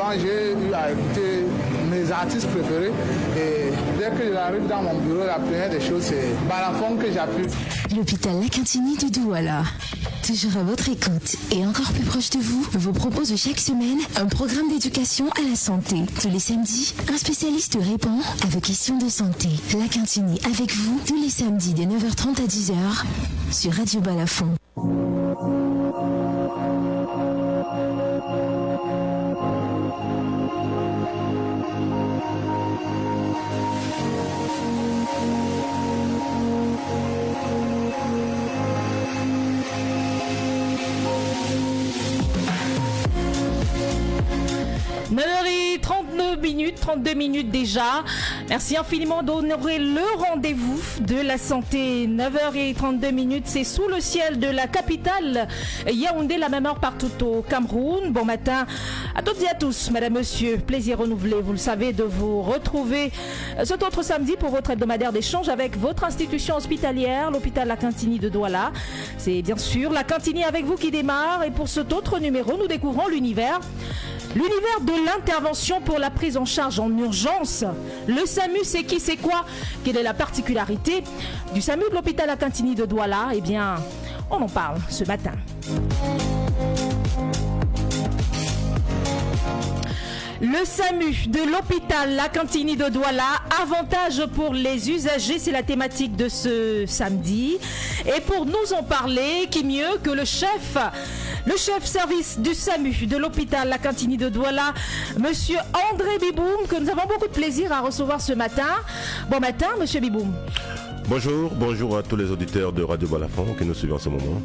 souvent j'ai eu à écouter mes artistes préférés et dès que j'arrive dans mon bureau, la première des choses c'est Balafon que j'appuie. L'hôpital Lacantini de Douala, toujours à votre écoute et encore plus proche de vous, vous propose chaque semaine un programme d'éducation à la santé. Tous les samedis, un spécialiste répond à vos questions de santé. Lacantini avec vous tous les samedis de 9h30 à 10h sur Radio Balafon. Et 32 minutes déjà. Merci infiniment d'honorer le rendez-vous de la santé. 9h32, c'est sous le ciel de la capitale Yaoundé, la même heure partout au Cameroun. Bon matin à toutes et à tous, madame, monsieur. Plaisir renouvelé, vous le savez, de vous retrouver cet autre samedi pour votre hebdomadaire d'échange avec votre institution hospitalière, l'hôpital Lacantini de Douala. C'est bien sûr Lacantini avec vous qui démarre. Et pour cet autre numéro, nous découvrons l'univers de l'intervention pour la prise en charge en urgence. Le SAMU, c'est qui, c'est quoi? Quelle est la particularité du SAMU de l'hôpital Lacantini de Douala? Eh bien, on en parle ce matin. Le SAMU de l'hôpital Lacantini de Douala, avantage pour les usagers, c'est la thématique de ce samedi. Et pour nous en parler, qui mieux que le chef service du SAMU de l'hôpital Lacantini de Douala, monsieur André Biboum, que nous avons beaucoup de plaisir à recevoir ce matin. Bon matin, monsieur Biboum. Bonjour à tous les auditeurs de Radio Balafon qui nous suivent en ce moment.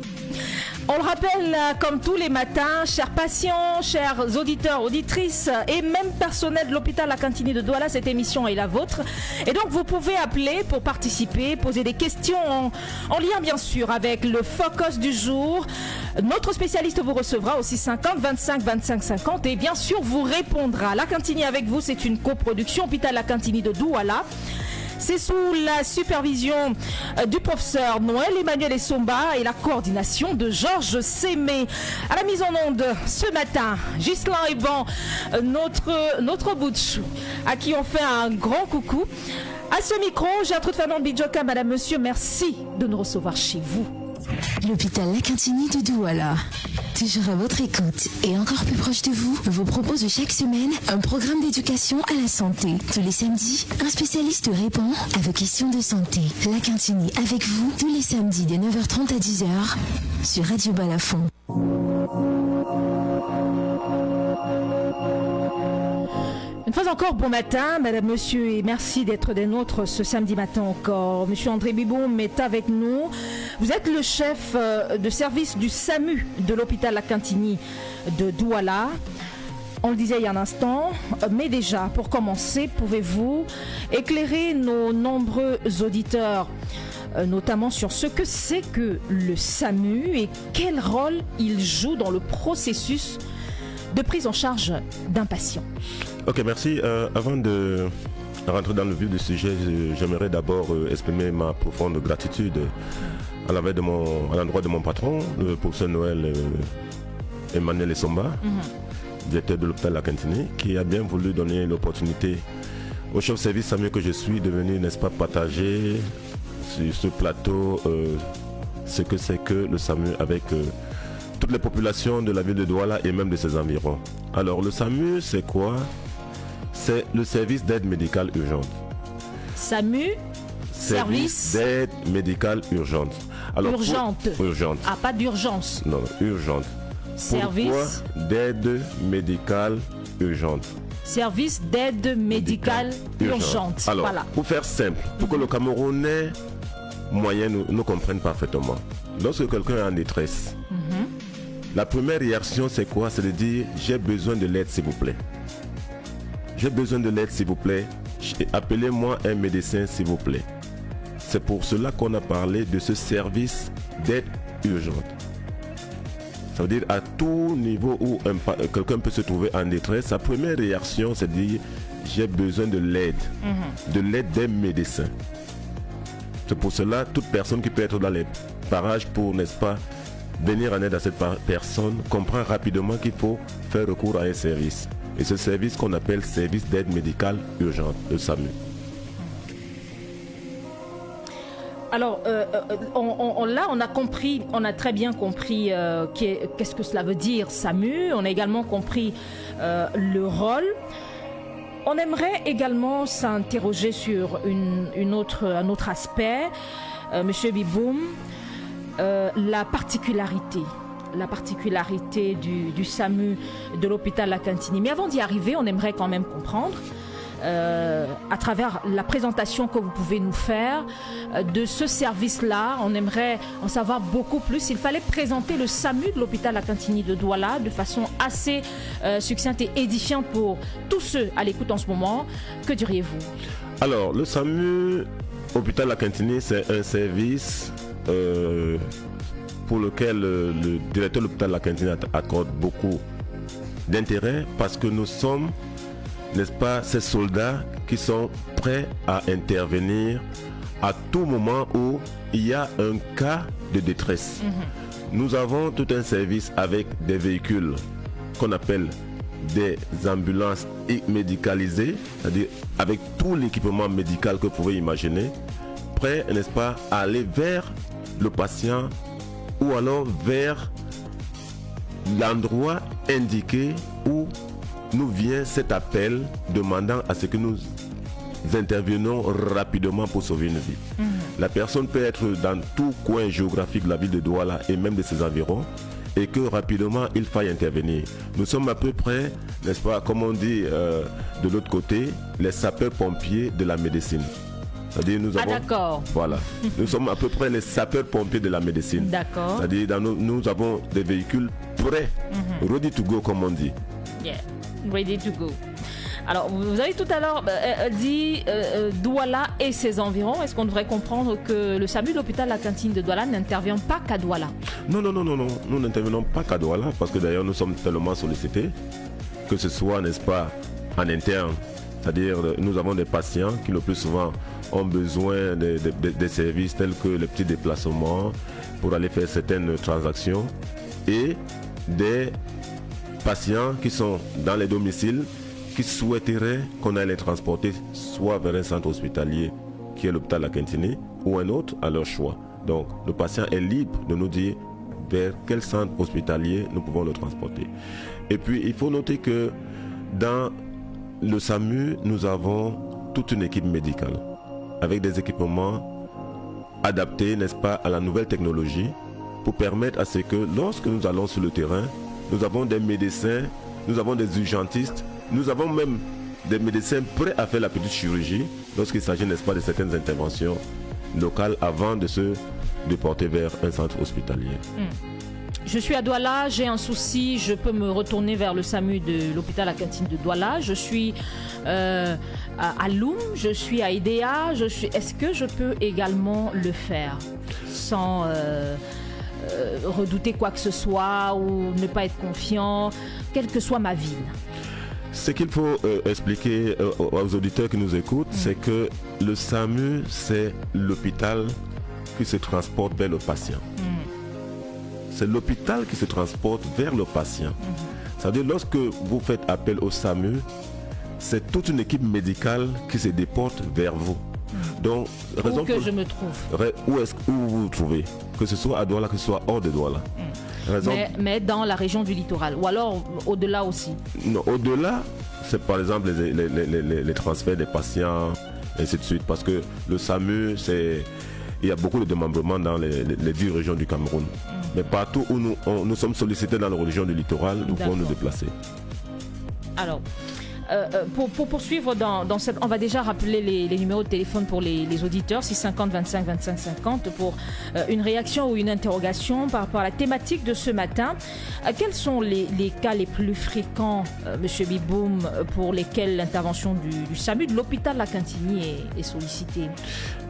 On le rappelle, comme tous les matins, chers patients, chers auditeurs, auditrices et même personnel de l'hôpital Lacantini de Douala, cette émission est la vôtre. Et donc, vous pouvez appeler pour participer, poser des questions en lien, bien sûr, avec le focus du jour. Notre spécialiste vous recevra au 650 25 25 50 et bien sûr, vous répondra. Lacantini avec vous, c'est une coproduction hôpital Lacantini de Douala. C'est sous la supervision du professeur Noël Emmanuel Essomba et la coordination de Georges Sémé. À la mise en onde ce matin, Ghislain Eban, notre bout de chou, à qui on fait un grand coucou. À ce micro, Gertrude Fernand Bidjoka, madame, monsieur, merci de nous recevoir chez vous. L'hôpital Lacantini de Douala, toujours à votre écoute et encore plus proche de vous, vous propose chaque semaine un programme d'éducation à la santé. Tous les samedis, un spécialiste répond à vos questions de santé. Lacantini avec vous tous les samedis de 9h30 à 10h sur Radio Balafon. Une fois encore, bon matin, madame, monsieur, et merci d'être des nôtres ce samedi matin encore. Monsieur André Biboum est avec nous. Vous êtes le chef de service du SAMU de l'hôpital Lacantini de Douala. On le disait il y a un instant, mais déjà, pour commencer, pouvez-vous éclairer nos nombreux auditeurs, notamment sur ce que c'est que le SAMU et quel rôle il joue dans le processus de prise en charge d'un patient? Ok, merci. Avant de rentrer dans le vif du sujet, j'aimerais d'abord exprimer ma profonde gratitude à l'endroit de mon patron, le professeur Noël Emmanuel Essomba, directeur de l'hôpital Lacantini, qui a bien voulu donner l'opportunité au chef de service SAMU que je suis de venir, n'est-ce pas, partager sur ce plateau ce que c'est que le SAMU avec toutes les populations de la ville de Douala et même de ses environs. Alors le SAMU, c'est quoi? C'est le service d'aide médicale urgente. SAMU, service d'aide médicale urgente. Alors, urgente. Ah, pas d'urgence. Non, urgente. Service Pourquoi d'aide médicale urgente? Service d'aide médicale urgente. Alors, voilà. Pour faire simple, pour que le Camerounais moyen nous comprenne parfaitement, lorsque quelqu'un est en détresse, la première réaction c'est quoi? C'est de dire j'ai besoin de l'aide s'il vous plaît. J'ai besoin de l'aide s'il vous plaît. Appelez-moi un médecin s'il vous plaît. C'est pour cela qu'on a parlé de ce service d'aide urgente. Ça veut dire à tout niveau où quelqu'un peut se trouver en détresse, sa première réaction c'est de dire j'ai besoin de l'aide d'un médecin. C'est pour cela toute personne qui peut être dans les parages pour, n'est-ce pas, venir en aide à cette personne comprend rapidement qu'il faut faire recours à un service. Et ce service qu'on appelle service d'aide médicale urgente, le SAMU. Alors, on a compris, on a très bien compris qu'est-ce que cela veut dire SAMU. On a également compris le rôle. On aimerait également s'interroger sur un autre aspect, Monsieur Biboum, la particularité du SAMU de l'hôpital La Cantini. Mais avant d'y arriver, on aimerait quand même comprendre, à travers la présentation que vous pouvez nous faire de ce service-là, on aimerait en savoir beaucoup plus. Il fallait présenter le SAMU de l'hôpital La Cantini de Douala de façon assez succincte et édifiante pour tous ceux à l'écoute en ce moment. Que diriez-vous? Alors, le SAMU hôpital La Cantini, c'est un service pour lequel le directeur de l'hôpital La Cantini accorde beaucoup d'intérêt parce que nous sommes, n'est-ce pas, ces soldats qui sont prêts à intervenir à tout moment où il y a un cas de détresse. Nous avons tout un service avec des véhicules qu'on appelle des ambulances médicalisées, c'est-à-dire avec tout l'équipement médical que vous pouvez imaginer, prêts, n'est-ce pas, à aller vers le patient ou alors vers l'endroit indiqué où nous vient cet appel demandant à ce que nous intervenons rapidement pour sauver une vie. La personne peut être dans tout coin géographique de la ville de Douala et même de ses environs et que rapidement il faille intervenir. Nous sommes à peu près, n'est-ce pas, comme on dit de l'autre côté, les sapeurs-pompiers de la médecine. C'est-à-dire nous avons, d'accord. Voilà. Nous sommes à peu près les sapeurs-pompiers de la médecine. D'accord. C'est-à-dire nous avons des véhicules prêts, ready to go comme on dit. Yeah, ready to go. Alors, vous avez tout à l'heure dit Douala et ses environs. Est-ce qu'on devrait comprendre que le SAMU de l'hôpital La Cantine de Douala n'intervient pas qu'à Douala? Non. Nous n'intervenons pas qu'à Douala parce que d'ailleurs nous sommes tellement sollicités que ce soit, n'est-ce pas, en interne. C'est-à-dire nous avons des patients qui le plus souvent ont besoin des services tels que les petits déplacements pour aller faire certaines transactions et des patients qui sont dans les domiciles qui souhaiteraient qu'on aille les transporter soit vers un centre hospitalier qui est l'hôpital La Cantini ou un autre à leur choix. Donc le patient est libre de nous dire vers quel centre hospitalier nous pouvons le transporter. Et puis il faut noter que dans le SAMU, nous avons toute une équipe médicale avec des équipements adaptés, n'est-ce pas, à la nouvelle technologie pour permettre à ce que lorsque nous allons sur le terrain, nous avons des médecins, nous avons des urgentistes, nous avons même des médecins prêts à faire la petite chirurgie lorsqu'il s'agit, n'est-ce pas, de certaines interventions locales avant de se déporter vers un centre hospitalier. Je suis à Douala, j'ai un souci, je peux me retourner vers le SAMU de l'hôpital La Cantine de Douala. Je suis à Loum, je suis à Idéa. Est-ce que je peux également le faire sans redouter quoi que ce soit ou ne pas être confiant, quelle que soit ma ville? Ce qu'il faut expliquer aux auditeurs qui nous écoutent, c'est que le SAMU, c'est l'hôpital qui se transporte vers le patient. C'est l'hôpital qui se transporte vers le patient. C'est-à-dire lorsque vous faites appel au SAMU, c'est toute une équipe médicale qui se déporte vers vous. Donc, où que je me trouve. Où vous vous trouvez, que ce soit à Douala, que ce soit hors de Douala. Mais dans la région du littoral, ou alors au-delà aussi? Non, au-delà, c'est par exemple les transferts des patients, et ainsi de suite, parce que le SAMU, il y a beaucoup de démembrements dans les 10 régions du Cameroun. Mais partout où nous sommes sollicités dans la région du littoral, nous pouvons nous déplacer. Alors, pour poursuivre dans cette... On va déjà rappeler les numéros de téléphone pour les auditeurs, 650 25 25 50, pour une réaction ou une interrogation par rapport à la thématique de ce matin. Quels sont les cas les plus fréquents, Monsieur Biboum, pour lesquels l'intervention du SAMU de l'hôpital La Cantini est sollicitée?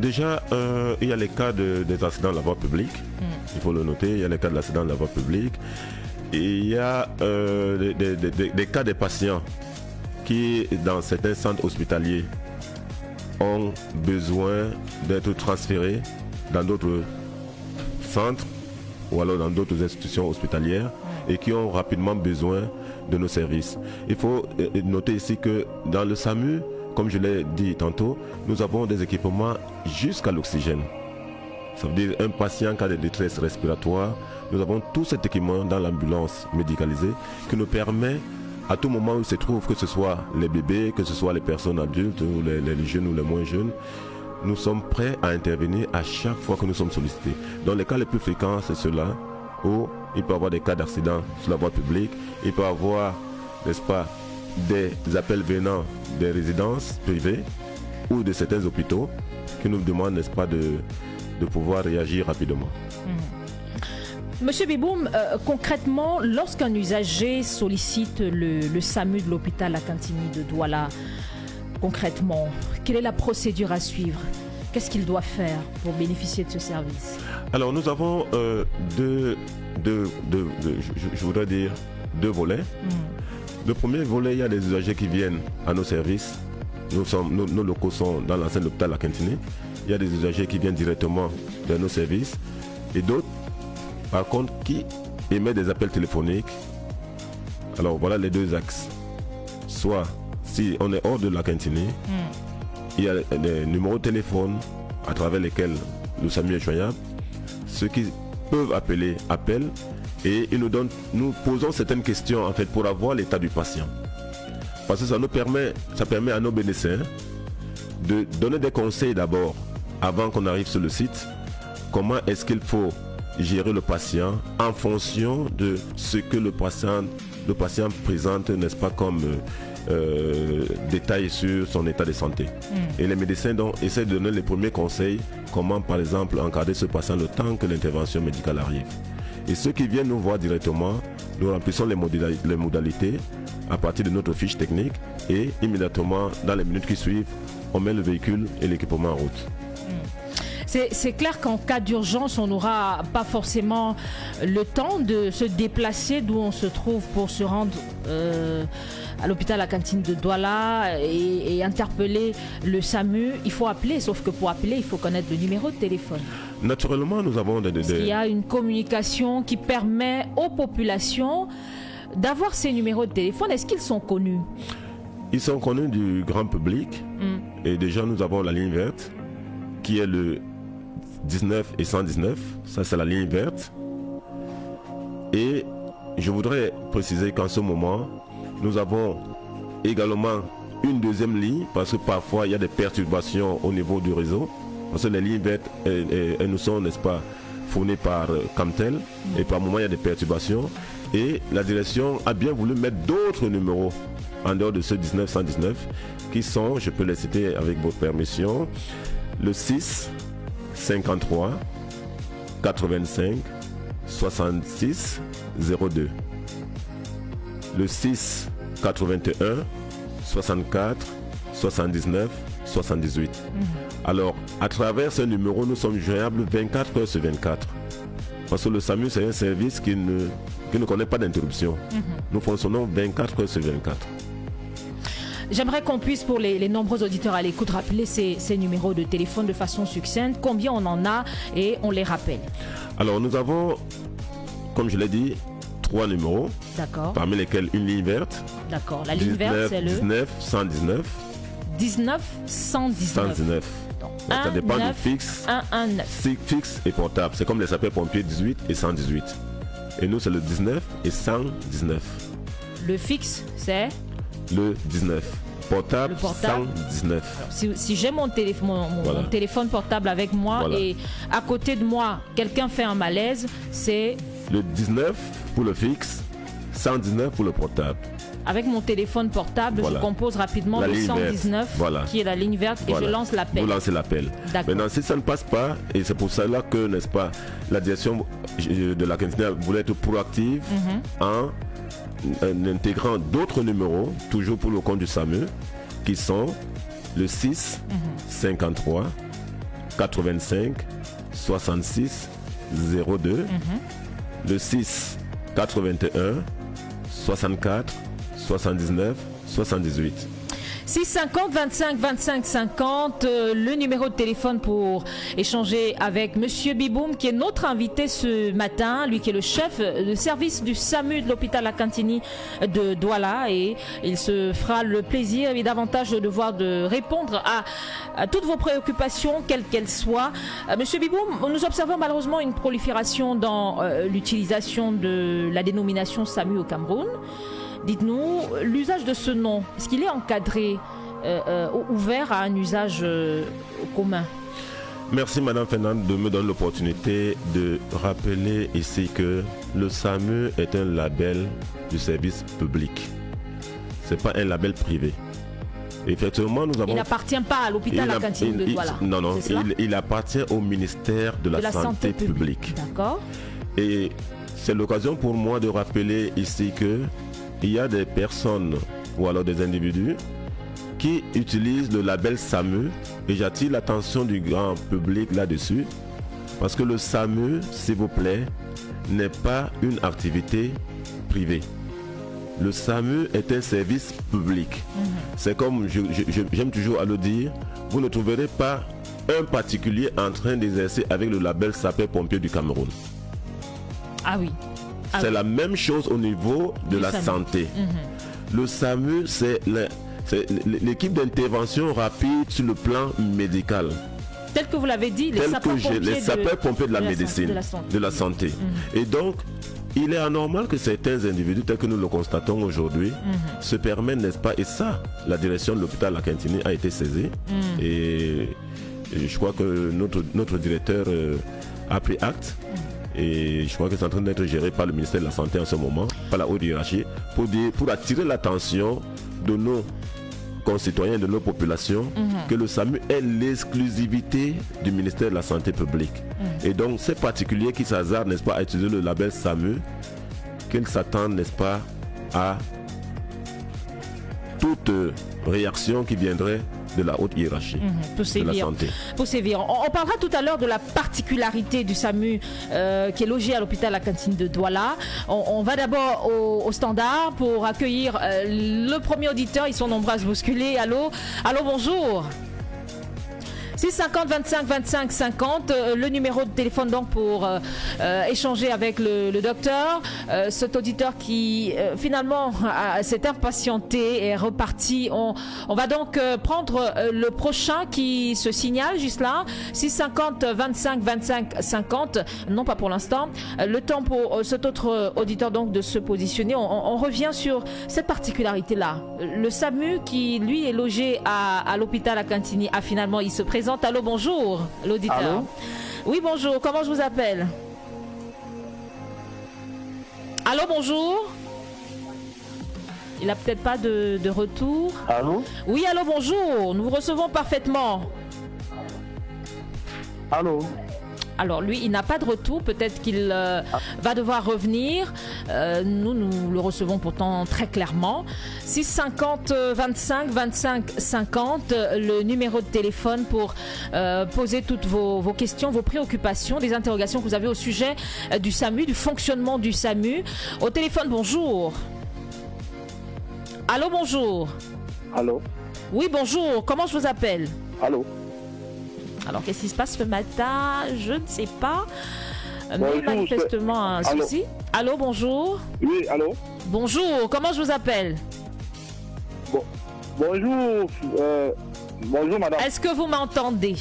Déjà, il y a les cas des accidents de la voie publique. Il faut le noter, il y a les cas de l'accident de la voie publique. Et il y a des cas des patients qui, dans certains centres hospitaliers, ont besoin d'être transférés dans d'autres centres ou alors dans d'autres institutions hospitalières et qui ont rapidement besoin de nos services. Il faut noter ici que dans le SAMU, comme je l'ai dit tantôt, nous avons des équipements jusqu'à l'oxygène. Ça veut dire un patient qui a des détresses respiratoires, nous avons tout cet équipement dans l'ambulance médicalisée qui nous permet à tout moment où il se trouve, que ce soit les bébés, que ce soit les personnes adultes, ou les jeunes ou les moins jeunes, nous sommes prêts à intervenir à chaque fois que nous sommes sollicités. Dans les cas les plus fréquents, c'est ceux-là où il peut y avoir des cas d'accident sur la voie publique, il peut y avoir, n'est-ce pas, des appels venant des résidences privées ou de certains hôpitaux qui nous demandent, n'est-ce pas, de pouvoir réagir rapidement. Monsieur Biboum, concrètement, lorsqu'un usager sollicite le SAMU de l'hôpital La Cantini de Douala, concrètement, quelle est la procédure à suivre? Qu'est-ce qu'il doit faire pour bénéficier de ce service? Alors, nous avons je voudrais dire deux volets. Le premier volet, il y a des usagers qui viennent à nos services. Nos locaux sont dans l'enceinte de l'hôpital La Cantini. Il y a des usagers qui viennent directement de nos services et d'autres, par contre, qui émettent des appels téléphoniques. Alors, voilà les deux axes. Soit, si on est hors de La Cantini, il y a des numéros de téléphone à travers lesquels le SAMU est joignable. Ceux qui peuvent appeler, appellent et nous posons certaines questions en fait pour avoir l'état du patient. Parce que ça permet à nos médecins de donner des conseils d'abord avant qu'on arrive sur le site. Comment est-ce qu'il faut gérer le patient en fonction de ce que le patient présente, n'est-ce pas, comme détail sur son état de santé. Et les médecins donc essaient de donner les premiers conseils, comment par exemple encadrer ce patient le temps que l'intervention médicale arrive. Et ceux qui viennent nous voir directement, nous remplissons les modalités à partir de notre fiche technique et immédiatement dans les minutes qui suivent, on met le véhicule et l'équipement en route. C'est clair qu'en cas d'urgence, on n'aura pas forcément le temps de se déplacer d'où on se trouve pour se rendre à l'hôpital La Cantine de Douala et interpeller le SAMU. Il faut appeler, sauf que pour appeler, il faut connaître le numéro de téléphone. Naturellement, nous avons Il y a une communication qui permet aux populations d'avoir ces numéros de téléphone. Est-ce qu'ils sont connus? Ils sont connus du grand public. Et déjà, nous avons la ligne verte qui est le 19 et 119, ça c'est la ligne verte. Et je voudrais préciser qu'en ce moment, nous avons également une deuxième ligne parce que parfois il y a des perturbations au niveau du réseau. Parce que les lignes vertes, elles nous sont, n'est-ce pas, fournies par Camtel et par moment il y a des perturbations. Et la direction a bien voulu mettre d'autres numéros en dehors de ce 19-119 qui sont, je peux les citer avec votre permission, le 6 53 85 66 02, le 6 81 64 79 78. Alors, à travers ce numéro, nous sommes joignables 24 heures sur 24. Parce que le SAMU, c'est un service qui ne connaît pas d'interruption. Nous fonctionnons 24 heures sur 24. J'aimerais qu'on puisse, pour les nombreux auditeurs à l'écoute, rappeler ces numéros de téléphone de façon succincte. Combien on en a et on les rappelle. Alors, nous avons, comme je l'ai dit, 3 numéros. D'accord. Parmi lesquels une ligne verte. D'accord. La ligne verte, c'est le 19 119. 19 119. 119. Donc, ça dépend du fixe. 119. Fixe et portable. C'est comme les sapeurs-pompiers 18 et 118. Et nous, c'est le 19 et 119. Le fixe, c'est le 19. Portable, 119. Si j'ai mon téléphone portable avec moi et à côté de moi, quelqu'un fait un malaise, c'est le 19 pour le fixe, 119 pour le portable. Avec mon téléphone portable, je compose rapidement le 119 qui est la ligne verte et je lance l'appel. Vous lancez l'appel. Maintenant, si ça ne passe pas, et c'est pour cela que, n'est-ce pas, la direction de la Cantine voulait être proactive en intégrant d'autres numéros, toujours pour le compte du SAMU, qui sont le 6 53 85 66 02, le 6 81 64 79 78. 650 25 25 50, le numéro de téléphone pour échanger avec Monsieur Biboum, qui est notre invité ce matin, lui qui est le chef de service du SAMU de l'hôpital Akantini de Douala, et il se fera le plaisir et davantage de devoir de répondre à toutes vos préoccupations, quelles qu'elles soient. Monsieur Biboum, nous observons malheureusement une prolifération dans l'utilisation de la dénomination SAMU au Cameroun. Dites-nous, l'usage de ce nom, est-ce qu'il est encadré, ouvert à un usage commun? Merci Madame Fernande de me donner l'opportunité de rappeler ici que le SAMU est un label du service public. Ce n'est pas un label privé. Effectivement, nous avons... Il n'appartient pas à l'hôpital Akantini de Douala. Non, il appartient au ministère de la Santé publique. D'accord. Et c'est l'occasion pour moi de rappeler ici que il y a des personnes ou alors des individus qui utilisent le label SAMU, et j'attire l'attention du grand public là-dessus, parce que le SAMU, s'il vous plaît, n'est pas une activité privée. Le SAMU est un service public. C'est comme j'aime toujours à le dire, vous ne trouverez pas un particulier en train d'exercer avec le label sapeur-pompier du Cameroun. Ah oui. C'est la même chose au niveau de la santé. Le SAMU, c'est l'équipe d'intervention rapide sur le plan médical. Tel que vous l'avez dit, les sapeurs-pompiers de la médecine, de la santé. Et donc, il est anormal que certains individus, tels que nous le constatons aujourd'hui, se permettent, n'est-ce pas, et ça, la direction de l'hôpital Akantini a été saisie. Et je crois que notre directeur a pris acte. Et je crois que c'est en train d'être géré par le ministère de la Santé en ce moment, par la haute hiérarchie, pour attirer l'attention de nos concitoyens, de nos populations, que le SAMU est l'exclusivité du ministère de la Santé publique. Et donc, ces particuliers qui s'hasardent, n'est-ce pas, à utiliser le label SAMU, qu'ils s'attendent, n'est-ce pas, à toute réaction qui viendrait de la haute hiérarchie de la santé. Pour sévir. On parlera tout à l'heure de la particularité du SAMU qui est logé à l'hôpital Akantini de Douala. On va d'abord au standard pour accueillir le premier auditeur. Ils sont nombreux à se bousculer. Allô, bonjour. 650 25 25 50, le numéro de téléphone donc pour échanger avec le docteur. Cet auditeur qui finalement s'est impatienté et est reparti. On va donc prendre le prochain qui se signale juste là. 650 25 25 50, non pas pour l'instant. Le temps pour cet autre auditeur donc de se positionner. On revient sur cette particularité là. Le SAMU qui lui est logé à l'hôpital Akantini finalement il se présente. Allô, bonjour, l'auditeur. Allô? Oui, bonjour, comment je vous appelle? Allô, bonjour. Il n'a peut-être pas de retour. Allô? Oui, allô, bonjour, nous vous recevons parfaitement. Allô? Alors lui, il n'a pas de retour, peut-être qu'il va devoir revenir. Nous le recevons pourtant très clairement. 650 25 25 50, le numéro de téléphone pour poser toutes vos questions, vos préoccupations, des interrogations que vous avez au sujet du SAMU, du fonctionnement du SAMU. Au téléphone, bonjour. Allô, bonjour. Allô? Oui, bonjour, comment je vous appelle? Allô? Alors, qu'est-ce qui se passe ce matin? Je ne sais pas. Mais bonjour, manifestement un souci. Allô, bonjour. Oui, allô? Bonjour, comment je vous appelle? Bonjour, bonjour madame. Est-ce que vous m'entendez?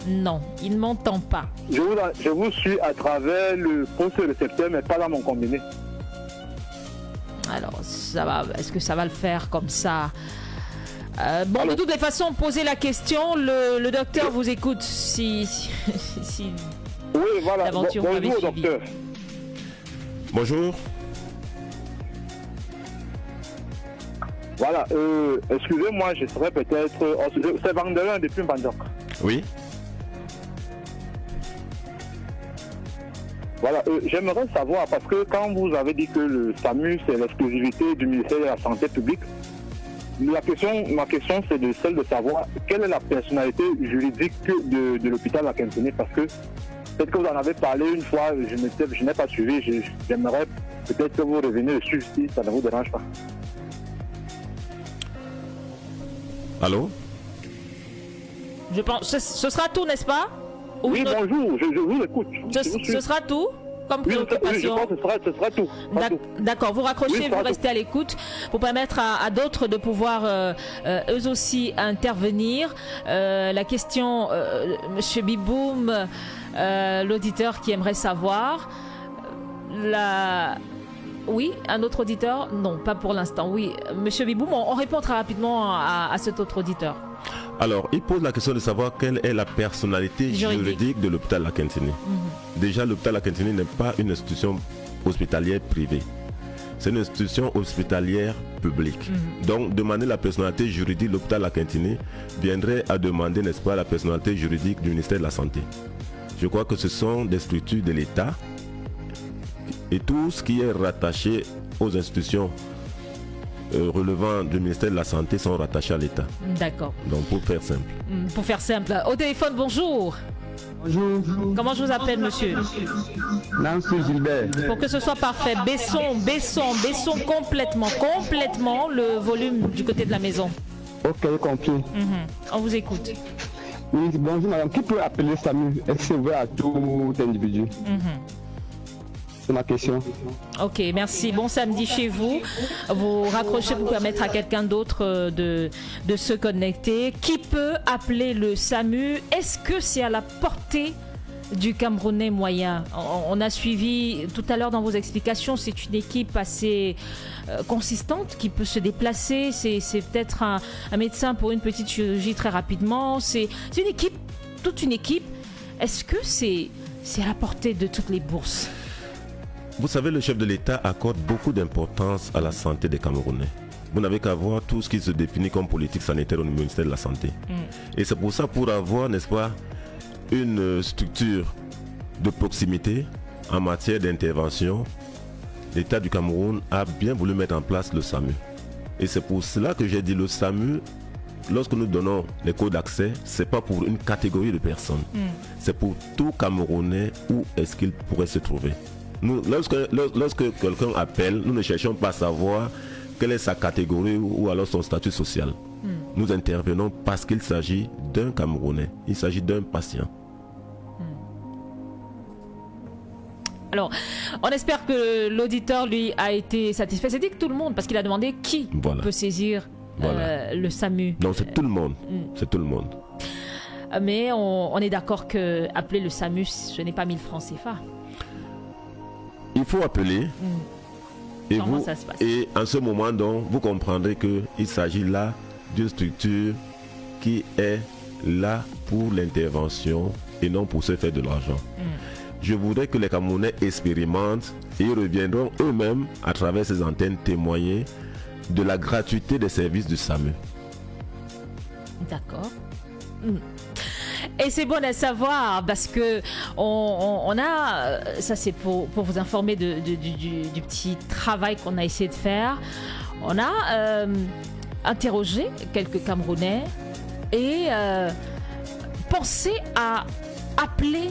Non, il ne m'entend pas. Je vous suis à travers le poste récepteur, mais pas dans mon combiné. Alors, ça va. Est-ce que ça va le faire comme ça? Bon, de toutes les façons, posez la question. Le docteur vous écoute si oui, voilà. Bonjour, docteur. Bonjour. Voilà, excusez-moi, je serais peut-être... c'est Vandelin depuis Mbandjok. Oui. Voilà, j'aimerais savoir, parce que quand vous avez dit que le SAMU, c'est l'exclusivité du ministère de la Santé publique, ma question c'est celle de savoir quelle est la personnalité juridique de l'hôpital Akantini, parce que peut-être que vous en avez parlé une fois, je n'ai pas suivi, j'aimerais peut-être que vous reveniez dessus si ça ne vous dérange pas. Allô? Je pense, ce sera tout, n'est-ce pas? Ou Oui, une autre- bonjour, je vous écoute. ce sera tout comme Oui, je préoccupation. pense que ce sera tout. D'accord, vous raccrochez, Oui, ce sera vous restez à l'écoute pour permettre à d'autres de pouvoir eux aussi intervenir. La question, Monsieur Biboum, l'auditeur qui aimerait savoir, oui, un autre auditeur? Non, pas pour l'instant. Oui, Monsieur Biboum, on répond très rapidement à cet autre auditeur. Alors, il pose la question de savoir quelle est la personnalité juridique de l'hôpital La Quintini. Déjà, l'hôpital La Quintini n'est pas une institution hospitalière privée. C'est une institution hospitalière publique. Donc, demander la personnalité juridique de l'hôpital La Quintini viendrait à demander, n'est-ce pas, la personnalité juridique du ministère de la Santé. Je crois que ce sont des structures de l'État et tout ce qui est rattaché aux institutions relevant du ministère de la Santé sont rattachés à l'État. D'accord. Donc pour faire simple. Pour faire simple. Au téléphone, bonjour. Bonjour. Comment je vous appelle, monsieur? Nancy Gilbert. Pour que ce soit parfait, baissons complètement le volume du côté de la maison. Ok, compris. On vous écoute. Oui, bonjour madame. Qui peut appeler SAMU? Est-ce que c'est ouvert à tout individu? C'est ma question. Ok, merci. Bon samedi chez vous. Vous raccrochez pour permettre à quelqu'un d'autre de se connecter. Qui peut appeler le SAMU? Est-ce que c'est à la portée du Camerounais moyen? On a suivi tout à l'heure dans vos explications, c'est une équipe assez consistante qui peut se déplacer. C'est peut-être un médecin pour une petite chirurgie très rapidement. C'est une équipe, toute une équipe. Est-ce que c'est à la portée de toutes les bourses? Vous savez, le chef de l'État accorde beaucoup d'importance à la santé des Camerounais. Vous n'avez qu'à voir tout ce qui se définit comme politique sanitaire au ministère de la Santé. Et c'est pour ça, pour avoir, n'est-ce pas, une structure de proximité en matière d'intervention, l'État du Cameroun a bien voulu mettre en place le SAMU. Et c'est pour cela que j'ai dit le SAMU, lorsque nous donnons les codes d'accès, ce n'est pas pour une catégorie de personnes. C'est pour tout Camerounais où est-ce qu'il pourrait se trouver. Nous, lorsque quelqu'un appelle, nous ne cherchons pas à savoir quelle est sa catégorie ou alors son statut social. Nous intervenons parce qu'il s'agit d'un Camerounais, il s'agit d'un patient. Alors, on espère que l'auditeur, lui, a été satisfait. C'est dit que tout le monde, parce qu'il a demandé qui peut saisir le SAMU. Donc c'est tout le monde, c'est tout le monde. Mais on est d'accord que appeler le SAMU, ce n'est pas 1000 francs CFA. Il faut appeler et, et en ce moment donc, vous comprendrez qu'il s'agit là d'une structure qui est là pour l'intervention et non pour se faire de l'argent. Je voudrais que les Camerounais expérimentent et ils reviendront eux-mêmes à travers ces antennes témoigner de la gratuité des services du SAMU. D'accord. Et c'est bon à savoir parce que on a, ça c'est pour vous informer du petit travail qu'on a essayé de faire. On a interrogé quelques Camerounais et pensé à appeler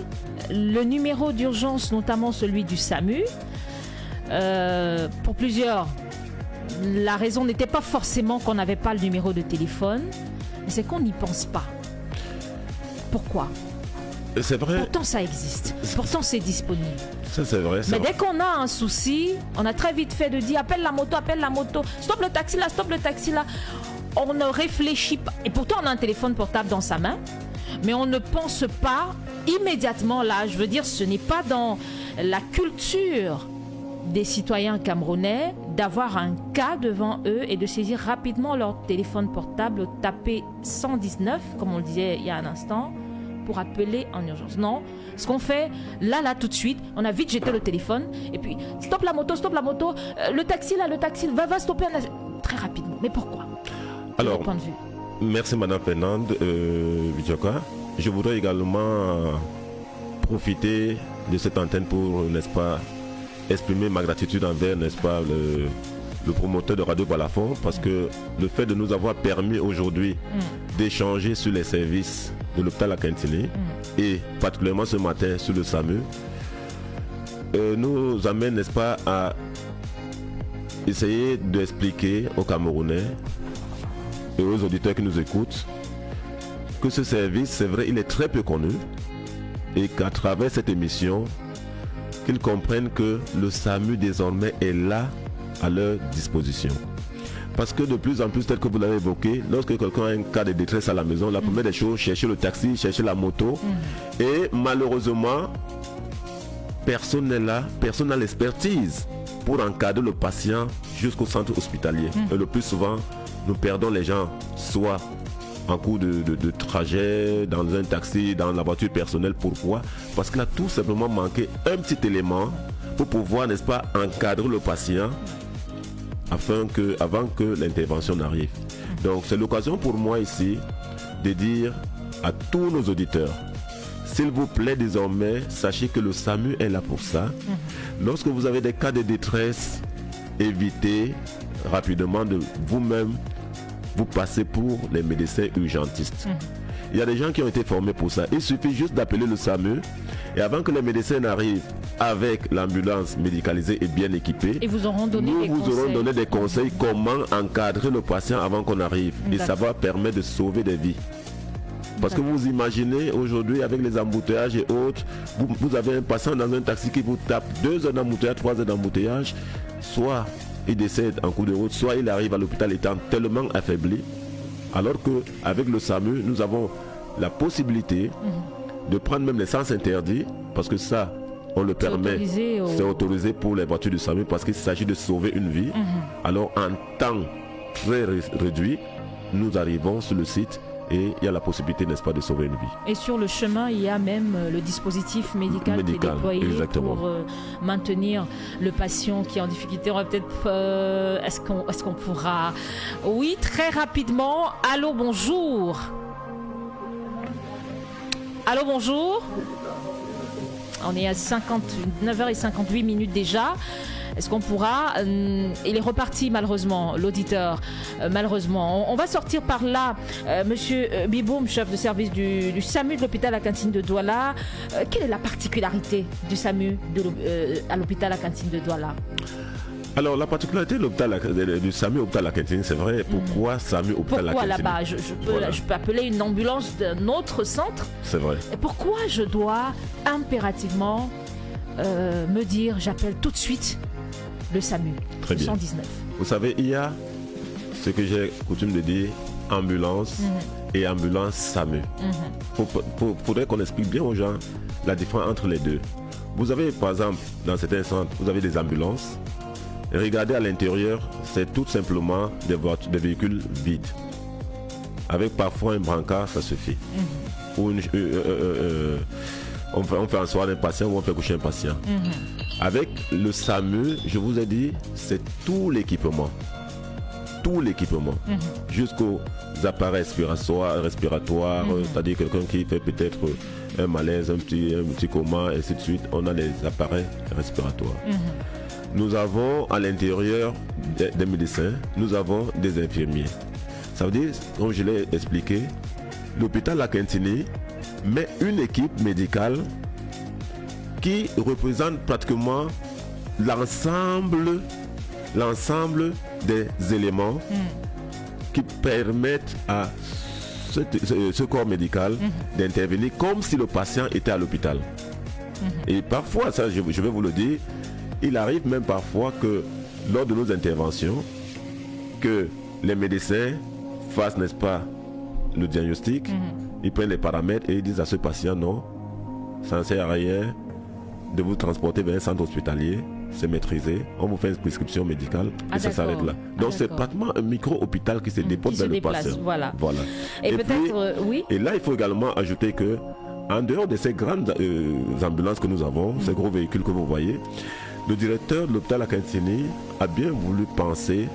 le numéro d'urgence, notamment celui du SAMU, pour plusieurs. La raison n'était pas forcément qu'on n'avait pas le numéro de téléphone, mais c'est qu'on n'y pense pas. Pourquoi? C'est vrai. Pourtant ça existe, pourtant c'est disponible. Ça c'est vrai. Mais dès qu'on a un souci, on a très vite fait de dire appelle la moto, stop le taxi là. On ne réfléchit pas. Et pourtant on a un téléphone portable dans sa main, mais on ne pense pas immédiatement là. Je veux dire, ce n'est pas dans la culture des citoyens camerounais d'avoir un cas devant eux et de saisir rapidement leur téléphone portable, taper 119, comme on le disait il y a un instant, pour appeler en urgence. Non, ce qu'on fait, là, tout de suite, on a vite jeté le téléphone, et puis, stop la moto, le taxi, va stopper très rapidement. Mais pourquoi? Alors, point de vue. Merci Madame Fernande Bidjoka. Je voudrais également profiter de cette antenne pour, n'est-ce pas, exprimer ma gratitude envers, n'est-ce pas, le promoteur de Radio Balafon, parce que le fait de nous avoir permis aujourd'hui d'échanger sur les services de l'hôpital La Quintini et particulièrement ce matin sur le SAMU nous amène, n'est-ce pas, à essayer d'expliquer aux Camerounais et aux auditeurs qui nous écoutent que ce service, c'est vrai, il est très peu connu et qu'à travers cette émission, qu'ils comprennent que le SAMU désormais est là à leur disposition. Parce que de plus en plus, tel que vous l'avez évoqué, lorsque quelqu'un a un cas de détresse à la maison, la première des choses, chercher le taxi, chercher la moto. Et malheureusement, personne n'est là, personne n'a l'expertise pour encadrer le patient jusqu'au centre hospitalier. Et le plus souvent, nous perdons les gens, soit en cours de trajet, dans un taxi, dans la voiture personnelle. Pourquoi? Parce qu'il a tout simplement manqué un petit élément pour pouvoir, n'est-ce pas, encadrer le patient avant que l'intervention n'arrive. Donc c'est l'occasion pour moi ici de dire à tous nos auditeurs, s'il vous plaît désormais, sachez que le SAMU est là pour ça. Lorsque vous avez des cas de détresse, évitez rapidement de vous-même vous passer pour les médecins urgentistes. Il y a des gens qui ont été formés pour ça. Il suffit juste d'appeler le SAMU et avant que les médecins n'arrivent avec l'ambulance médicalisée et bien équipée, Et vous auront donné des nous vous aurons donné des conseils comment encadrer le patient avant qu'on arrive. Et ça va permettre de sauver des vies. Parce que vous imaginez aujourd'hui avec les embouteillages et autres, vous avez un patient dans un taxi qui vous tape 2 heures d'embouteillage, 3 heures d'embouteillage, soit il décède en cours de route, soit il arrive à l'hôpital étant tellement affaibli. Alors qu'avec le SAMU, nous avons la possibilité de prendre même les sens interdits, parce que ça, on le permet, c'est autorisé pour les voitures du SAMU parce qu'il s'agit de sauver une vie. Alors en temps très réduit, nous arrivons sur le site et il y a la possibilité, n'est-ce pas, de sauver une vie. Et sur le chemin, il y a même le dispositif médical qui est déployé pour maintenir le patient qui est en difficulté. On va peut-être... est-ce qu'on pourra... Oui, très rapidement. Allô, bonjour. Allô, bonjour. On est à 9h58 déjà. Est-ce qu'on pourra... il est reparti malheureusement, l'auditeur. Malheureusement. On va sortir par là. Monsieur Biboum, chef de service du SAMU de l'hôpital La Cantine de Douala. Quelle est la particularité du SAMU à l'hôpital La Cantine de Douala? Alors, la particularité du SAMU hôpital La Cantine, c'est vrai. Pourquoi SAMU hôpital La Cantine? Pourquoi là-bas je peux appeler une ambulance d'un autre centre? C'est vrai. Et pourquoi je dois impérativement me dire j'appelle tout de suite le SAMU? Très bien. 119. Vous savez, il y a ce que j'ai coutume de dire, ambulance et ambulance SAMU. Faudrait qu'on explique bien aux gens la différence entre les deux. Vous avez, par exemple, dans certains centres, vous avez des ambulances. Regardez à l'intérieur, c'est tout simplement des véhicules vides. Avec parfois un brancard, ça suffit. Ou on fait en soirée un patient ou on fait coucher un patient. Avec le SAMU, je vous ai dit, c'est tout l'équipement. Tout l'équipement. Jusqu'aux appareils respiratoires, c'est-à-dire quelqu'un qui fait peut-être un malaise, un petit coma, et ainsi de suite. On a les appareils respiratoires. Nous avons à l'intérieur des médecins, nous avons des infirmiers. Ça veut dire, comme je l'ai expliqué, l'hôpital La Cantine met une équipe médicale qui représente pratiquement l'ensemble des éléments qui permettent à ce corps médical d'intervenir comme si le patient était à l'hôpital. Et parfois, ça je vais vous le dire, il arrive même parfois que lors de nos interventions, que les médecins fassent, n'est-ce pas, le diagnostic, ils prennent les paramètres et ils disent à ce patient, non, ça ne sert à rien de vous transporter vers un centre hospitalier, c'est maîtrisé, on vous fait une prescription médicale et ça s'arrête là. Donc c'est pratiquement un micro-hôpital qui se dépose vers le patient. Voilà. Et peut-être, oui. Et là, il faut également ajouter que, en dehors de ces grandes ambulances que nous avons, ces gros véhicules que vous voyez, le directeur de l'hôpital La Cantine a bien voulu penser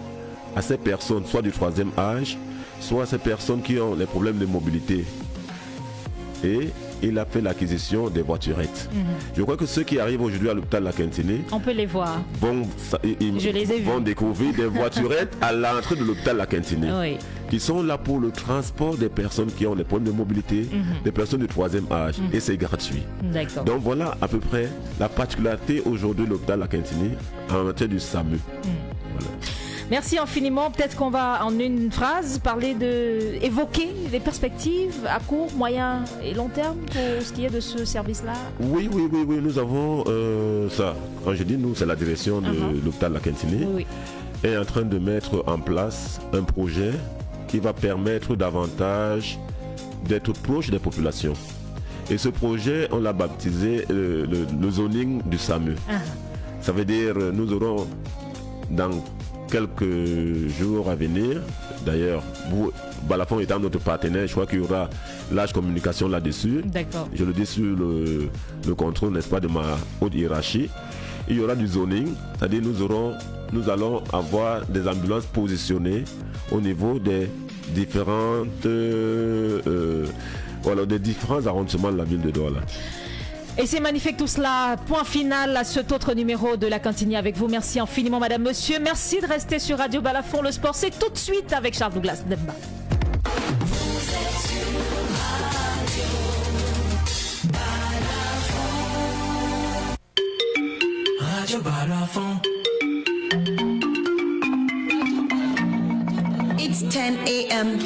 à ces personnes, soit du 3e âge, soit ces personnes qui ont les problèmes de mobilité. Et il a fait l'acquisition des voiturettes. Je crois que ceux qui arrivent aujourd'hui à l'hôpital La Cantine, on peut les voir. Vont découvrir des voiturettes à l'entrée de l'hôpital La Cantine, qui sont là pour le transport des personnes qui ont des problèmes de mobilité, des personnes du 3e âge, et c'est gratuit. Donc voilà à peu près la particularité aujourd'hui de l'hôpital La Cantine en matière du SAMU. Voilà. Merci infiniment. Peut-être qu'on va en une phrase évoquer les perspectives à court, moyen et long terme pour ce qui est de ce service-là. Oui, nous avons ça. Quand je dis nous, c'est la direction de l'hôpital La Quintini. Oui. Est en train de mettre en place un projet qui va permettre davantage d'être proche des populations. Et ce projet, on l'a baptisé le zoning du SAMU. Ça veut dire nous aurons dans quelques jours à venir, d'ailleurs, Balafon étant notre partenaire, je crois qu'il y aura large communication là-dessus. D'accord. Je le dis sur le contrôle, n'est-ce pas, de ma haute hiérarchie. Il y aura du zoning, c'est-à-dire nous allons avoir des ambulances positionnées au niveau des différents arrondissements de la ville de Douala. Et c'est magnifique tout cela. Point final à cet autre numéro de La Cantini avec vous. Merci infiniment, madame, monsieur. Merci de rester sur Radio Balafon. Le sport, c'est tout de suite avec Charles Douglas Demba. Radio Balafon. It's 10 a.m.